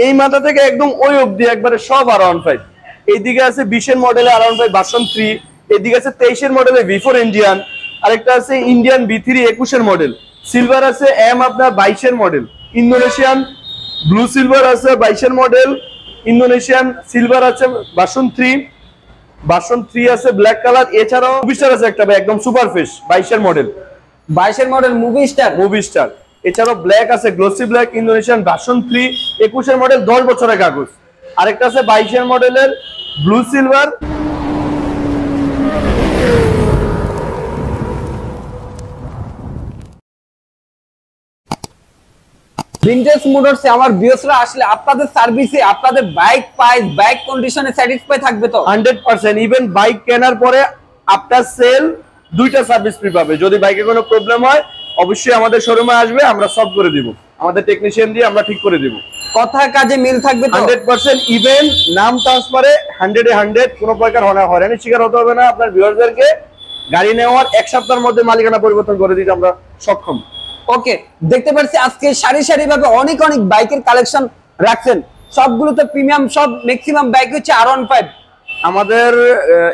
এই মাথা থেকে একদম ওই অবধি একবারে সব R15। এইদিকে আছে 20-এর মডেলে R15 ভার্সন 3, এদিকে আছে 23-এর মডেলে V4 ইন্ডিয়ান, আরেকটা আছে ইন্ডিয়ান V3 21-এর মডেল, সিলভার আছে M আপনার 22-এর মডেল, ইন্দোনেশিয়ান ব্লু সিলভার আছে 22-এর মডেল, ইন্দোনেশিয়ান সিলভার আছে ভার্সন 3 আছে ব্ল্যাক কালার। এছাড়াও মুভি স্টার আছে একটা একদম সুপার ফ্রেশ 22-এর মডেল, 22-এর মডেল মুভি স্টার। এছাড়াও ব্ল্যাক আছে গ্লোসি ব্ল্যাক ইন্দোনেশিয়ান ভার্সন 3 21-এর মডেল 10 বছরের কাগজ। আরেকটা আছে 22-এর মডেলের ব্লু সিলভার। ভিনটেজ মোটরসে আমার ভিউয়ার্সরা আসলে আপনাদের সার্ভিসে আপনাদের বাইক প্রাইস বাইক কন্ডিশনে স্যাটিসফাই থাকবে তো 100%। ইভেন বাইক কেনার পরে আফটার সেল 2টা সার্ভিস ফ্রি পাবে। যদি বাইকে কোনো প্রবলেম হয় অবশ্যই আমাদের শোরুমে আসবে, আমরা সলভ করে দিব, আমাদের টেকনিশিয়ান দিয়ে আমরা ঠিক করে দিব। কথা কাজে মিল থাকবে তো 100%। ইভেন নাম ট্রান্সফারে 100 এ 100, কোনো প্রকার হয়রানির শিকার হতে হবে না। আপনার ভিউয়ারদেরকে গাড়ি নেওয়ার 1 সপ্তাহের মধ্যে মালিকানা পরিবর্তন করে দিতে আমরা সক্ষম। ওকে, দেখতে পাচ্ছি আজকে সারি সারি ভাবে অনেক বাইকের কালেকশন রাখছেন, সবগুলো তো প্রিমিয়াম, সব ম্যাক্সিমাম বাইক হচ্ছে R15। আমাদের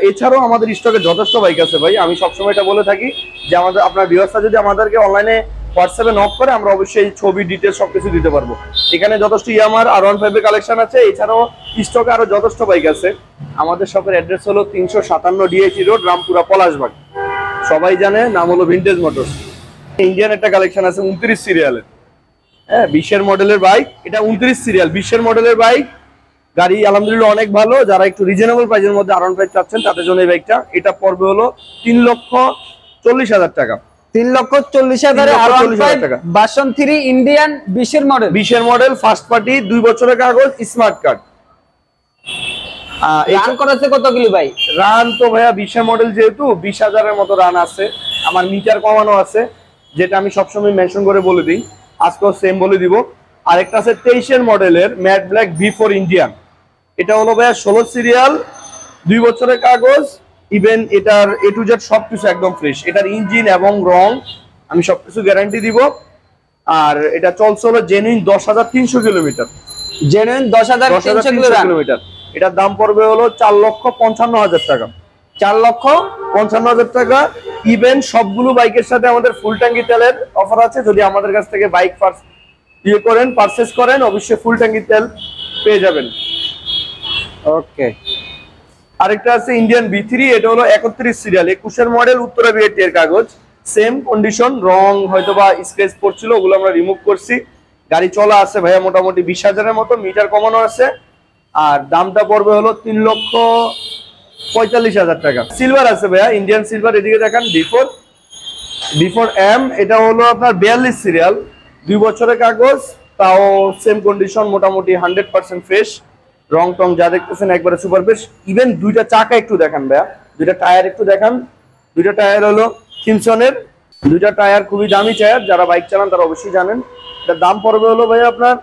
এছাড়াও আমাদের স্টকে যথেষ্ট বাইক আছে ভাই। আমি সবসময় এটা বলে থাকি যে আমাদের আপনার ভিউয়ার্সরা যদি আমাদেরকে অনলাইনে হোয়াটসঅ্যাপে নক করে আমরা অবশ্যই ছবি ডিটেইলস সবকিছু দিতে পারবো। এখানে যথেষ্ট ইয়ামার R15 এর কালেকশন আছে। এছাড়াও স্টকে আরো যথেষ্ট বাইক আছে। আমাদের শপের অ্যাড্রেস হলো 357 ডিএইচি রোড, রামপুরা, পলাশবাগ। সবাই জানে, নাম হলো ভিনটেজ মোটরস। ইন্ডিয়ান একটা কালেকশন আছে 29 সিরিয়ালের, হ্যাঁ 20-এর মডেলের বাইক। এটা 29 সিরিয়াল 20-এর মডেলের বাইক। গাড়ি আলহামদুলিল্লাহ অনেক ভালো। যারা একটু রিজনেবল প্রাইসের মধ্যে R15 চাচ্ছেন তাদের জন্য এই বাইকটা। এটা পড়বে হলো 3,40,000 টাকা। 3,40,000 R15 ভার্সন 3 ইন্ডিয়ান 20-এর মডেল। 20-এর মডেল ফার্স্ট পার্টি, 2 বছরের কাগজ, স্মার্ট কার্ড। রান করেছে কত কিলো ভাই? রান তো ভাইয়া 20-এর মডেল যেহেতু 20,000-এর মতো রান আছে। আমার মিটার কমানো আছে, যেটা আমি সবসময় মেনশন করে বলে দিই, আজকেও সেম বলে দিব। আরেকটা আছে 23-এর মডেলের ম্যাট ব্ল্যাক V4 ইন্ডিয়ান। এটা হলো ভাইয়া 16 সিরিয়াল, 2 বছরের কাগজ। ইভেন এটার A to Z সবকিছু একদম ফ্রেশ। এটার ইঞ্জিন এবং রং আমি সবকিছু গ্যারান্টি দিব। আর এটা চলছে হলো জেনুইন 10,300 কিলোমিটার। Genuine 10,300 kilometre. এটার দাম পড়বে হলো 4,55,000 টাকা। 4,55,000 টাকা। ইভেন সবগুলো বাইকের সাথে আমাদের ফুল ট্যাঙ্কি তেলের অফার আছে। যদি আমাদের কাছ থেকে বাইক পারচেজ করেন অবশ্যই ফুল ট্যাঙ্কি তেল পেয়ে যাবেন। ওকে, আরেকটা আছে ইন্ডিয়ান V3। এটা হলো 31 সিরিয়াল 21-এর মডেল, উত্তরা বিআরটি এর কাগজ, সেম কন্ডিশন। রং হয়তোবা স্ক্র্যাচ পড়ছিল, ওগুলো আমরা রিমুভ করছি। গাড়ি চলা আছে ভাইয়া মোটামুটি 20,000-এর মতো, মিটার কমানো আছে। আর দামটা পড়বে হলো 3,45,000 টাকা। সিলভার আছে ভাইয়া, ইন্ডিয়ান সিলভার। এদিকে দেখেন V4 M। এটা হলো আপনার 42 সিরিয়াল, 2 বছরের কাগজ, তাও সেম কন্ডিশন, মোটামুটি 100% ফ্রেশ। রং টং যা দেখতেছেন একবারে সুপার ফ্রেশ। ইভেন 2টা চাকা একটু দেখান ভাইয়া, 2টা টায়ার একটু দেখান। 2টা টায়ার হলো সিমসনের, 2টা টায়ার খুবই দামি টায়ার। যারা বাইক চালান তারা অবশ্যই জানেন। এটার দাম পড়বে হলো ভাইয়া আপনার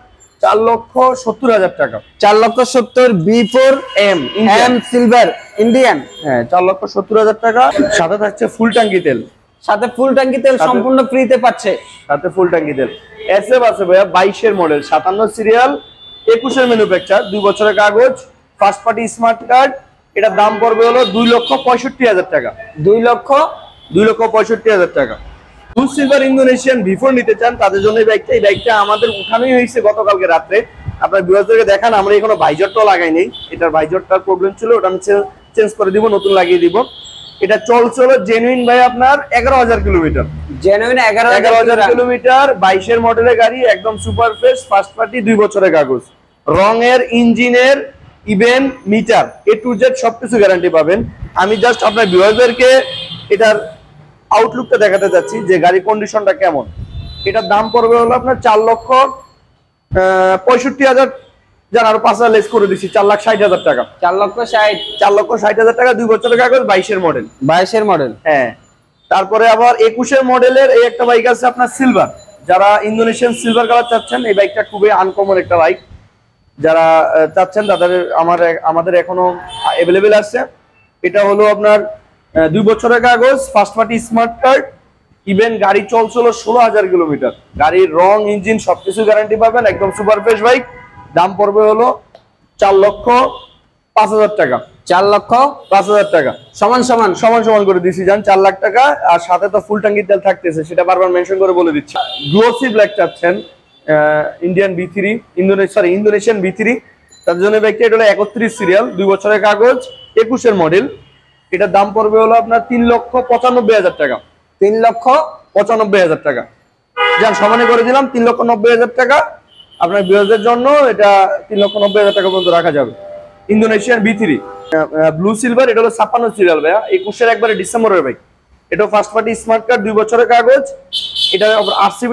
4,70,000 টাকা। 4,70,000 V4 M সিলভার ইন্ডিয়ান। হ্যাঁ, 4,70,000 টাকা। সাথে থাকছে ফুল ট্যাঙ্কি তেল। সাথে ফুল ট্যাঙ্কি তেল সম্পূর্ণ ফ্রিতে পাচ্ছে। সাথে ফুল ট্যাঙ্কি তেল। SF আছে ভাইয়া 22-এর মডেল, 57 সিরিয়াল, 21-এর ম্যানুফ্যাকচার, 2 বছরের কাগজ, ফার্স্ট পার্টি স্মার্ট কার্ড। এটার দাম পড়বে হলো 2,65,000 টাকা। 2,65,000 টাকা। ব্লু সিলভার ইন্দোনেশিয়ান V4 নিতে চান তাদের জন্য এই বাইকটা আমাদের উঠানোই হয়েছে গতকালকে রাত্রে। আপনার ভিউয়ারদেরকে দেখান, আমরা এখনো ভাইজরটাও লাগাই নেই। এটার ভাইজরটার প্রবলেম ছিল, ওটা আমি চেঞ্জ করে দিব, নতুন লাগিয়ে দিব। এটা চলছে হলো জেনুইন ভাই আপনার 11,000 কিলোমিটার। জেনুইন 11,000 কিলোমিটার, 22-এর মডেলের গাড়ি, একদম সুপার ফ্রেশ, ফার্স্ট পার্টি, 2 বছরের কাগজ। রঙের, ইঞ্জিনের, even meter A to Z সবকিছু গ্যারান্টি পাবেন। আমি জাস্ট আপনার ভিউয়ারদেরকে এটার আউটলুকটা দেখাতে যাচ্ছি যে গাড়ি কন্ডিশনটা কেমন। এটার দাম পড়বে হলো আপনার 4,65,000। জান আরো 5,000 লেস করে দিচ্ছি, 4,60,000 টাকা। 4,60,000 টাকা, 2 বছরের কাগজ, 22-এর মডেল। 22-এর মডেল, হ্যাঁ। তারপরে আবার 21-এর মডেলের এই একটা বাইক আছে আপনার সিলভার। যারা ইন্দোনেশিয়ান সিলভার কালার চাচ্ছেন, এই বাইকটা খুবই আনকমন একটা বাইক। যারা চাচ্ছেন তাদের আমাদের এখনো অ্যাভেলেবেল আছে। এটা হলো আপনার 2 বছরের কাগজ, first party smart card. Even গাড়ি চলছিল 16,000 কিলোমিটার। গাড়ির রং, ইঞ্জিন সবকিছু গ্যারান্টি পাবেন, একদম সুপার ফ্রেশ বাইক। দাম পড়বে হলো 4,05,000 টাকা। 4,05,000 টাকা সমান সমান সমান সমান করে দিছি যান 4 লাখ টাকা। আর সাথে তো ফুল ট্যাঙ্কি তেল থাকতেছে, সেটা বারবার মেনশন করে বলে দিচ্ছি। গ্লোসি ব্ল্যাক চাচ্ছেন ইন্ডিয়ান B3 ইন্দোনেশিয়ান B3, তার জন্য ব্যক্তি এটা হলো 31 সিরিয়াল, 2 বছরের কাগজ, 21 এর মডেল। এটার দাম পড়বে হলো আপনার 3,95,000 টাকা। 3,95,000 টাকা যান সমানে করে দিলাম 3,90,000 টাকা। আপনার বিরোধের জন্য এটা 3,90,000 টাকা পর্যন্ত রাখা যাবে। ইন্দোনেশিয়ান B3 ব্লু সিলভার, এটা হলো 56 সিরিয়াল ভাইয়া, 21 এর একবারে ডিসেম্বরের বাইক। এটা ফার্স্ট পার্টি স্মার্ট কার্ড, 2 বছরের কাগজ। এটা RCB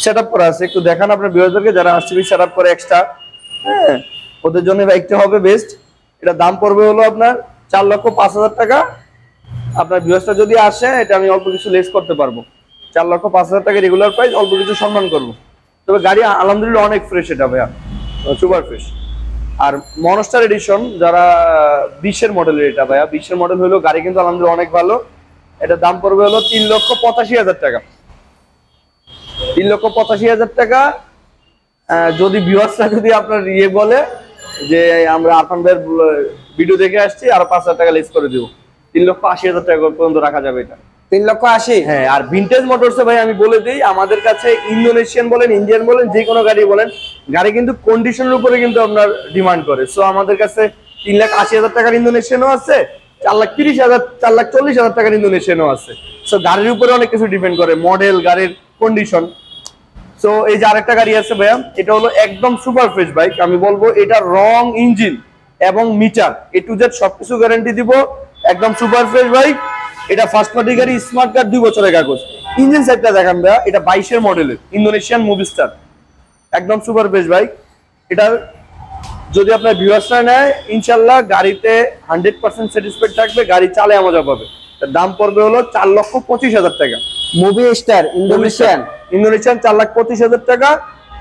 সেটআপ করা আছে, একটু দেখান আপনার বিরোধীদেরকে যারা RCB সেটআপ করে এক্সট্রা, হ্যাঁ ওদের জন্য বাইকটা হবে বেস্ট। এটা দাম পড়বে হলো আপনার 4,05,000 টাকা। আপনার বিরোধটা যদি আসে এটা আমি অল্প কিছু লেস করতে পারবো। 4,05,000 টাকা রেগুলার প্রাইস, অল্প কিছু সম্মান করবো। তবে গাড়ি আলহামদুলিল্লাহ অনেক ফ্রেশ, এটা ভাইয়া সুপার ফ্রেশ। আর মনস্টার এডিশন যারা 20 এর মডেলের, এটা ভাইয়া 20 এর মডেল হলো, গাড়ি কিন্তু আলহামদুলিল্লাহ অনেক ভালো। এটা দাম পড়বে হলো 3,85,000 টাকা। 3,85,000 টাকা। যদি ভিউয়ার্সরা যদি আপনার বলে যে আমরা আরফান ভাইয়ের ভিডিও দেখে আসছি, আরো 5,000 টাকা লেস করে দিব, 3,80,000 টাকা পর্যন্ত রাখা যাবে এটা। 3,80,000। হ্যাঁ, আর ভিনটেজ মোটরসে ভাই আমি বলে দিই, আমাদের কাছে ইন্দোনেশিয়ান বলেন, ইন্ডিয়ান বলেন, যে কোনো গাড়ি বলেন, গাড়ি কিন্তু কন্ডিশনের উপরে কিন্তু আপনার ডিমান্ড করে। সো আমাদের কাছে 3,80,000 টাকার ইন্দোনেশিয়ানও আছে, 4,30,000 4,40,000 টাকার ইন্দোনেশিয়ানও আছে। সো গাড়ির উপরে অনেক কিছু ডিপেন্ড করে, মডেল, গাড়ির কন্ডিশন। সো এই যে আরেকটা গাড়ি আছে ভাইয়া, এটা হলো একদম সুপার ফ্রেশ বাইক। আমি বলবো এটা রং, ইঞ্জিন এবং মিটার A to Z সবকিছু গ্যারান্টি দিব, একদম সুপার ফ্রেশ বাইক। এটা ফার্স্ট পার্টি গাড়ি, স্মার্ট কার্ড, 2 বছরের কাগজ। ইঞ্জিন সাইডটা দেখান ভাইয়া, এটা 22 এর মডেলের ইন্দোনেশিয়ান মুভিস্টার, একদম সুপার ফ্রেশ বাইক। এটা যদি আপনার ভিউয়ার্সরা নেয়, ইনশাল্লাহ গাড়িতে 100% স্যাটিসফাইড থাকবে, গাড়ি চালায় মজা পাবে। তার দাম পড়বে হলো 4,25,000 টাকা। মুভি স্টার ইন্দোনেশিয়ান 4,25,000 টাকা।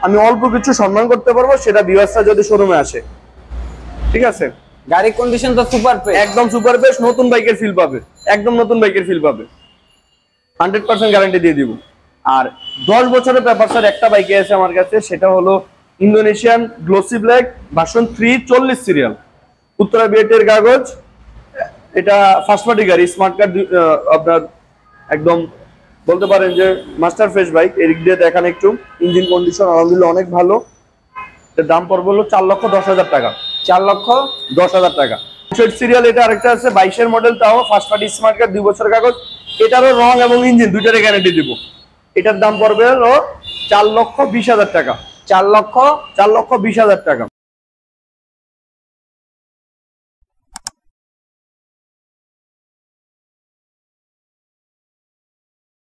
আমি অল্প কিছু সম্মান করতে পারবো, সেটা ভিউয়ার্সরা যদি শোরুমে আসে, ঠিক আছে। গাড়ির কন্ডিশন তো সুপার ফ্রেশ, একদম সুপার ফ্রেশ, নতুন বাইকের ফিল পাবে, একদম নতুন বাইকের ফিল পাবে, 100% গ্যারান্টি দিয়ে দিব। আর 10 বছরের পেপারসের একটা বাইকে আছে আমার কাছে, সেটা হলো Indonesian glossy black version 3, 40 serial, Uttara বিএটের কাগজ। এটা ফার্স্ট পার্টি গাড়ি, স্মার্ট কার্ড, আপনার একদম বলতে পারেন যে মাস্টার ফ্রেশ বাইক। এদিক দিয়ে দেখান একটু, ইঞ্জিন কন্ডিশন আলহামদুলিল্লাহ অনেক ভালো। এর দাম পড়বে হলো 4,10,000 টাকা। 4,10,000 টাকা। সিরিয়াল, এটা আরেকটা আছে 22 এর মডেল, তাও ফার্স্ট পার্টি স্মার্ট কার্ড, 2 বছরের কাগজ। এটারও রং এবং ইঞ্জিন দুইটারে গ্যারান্টি দিব। এটার দাম পড়বে হলো 4,20,000 টাকা। 4,20,000 টাকা।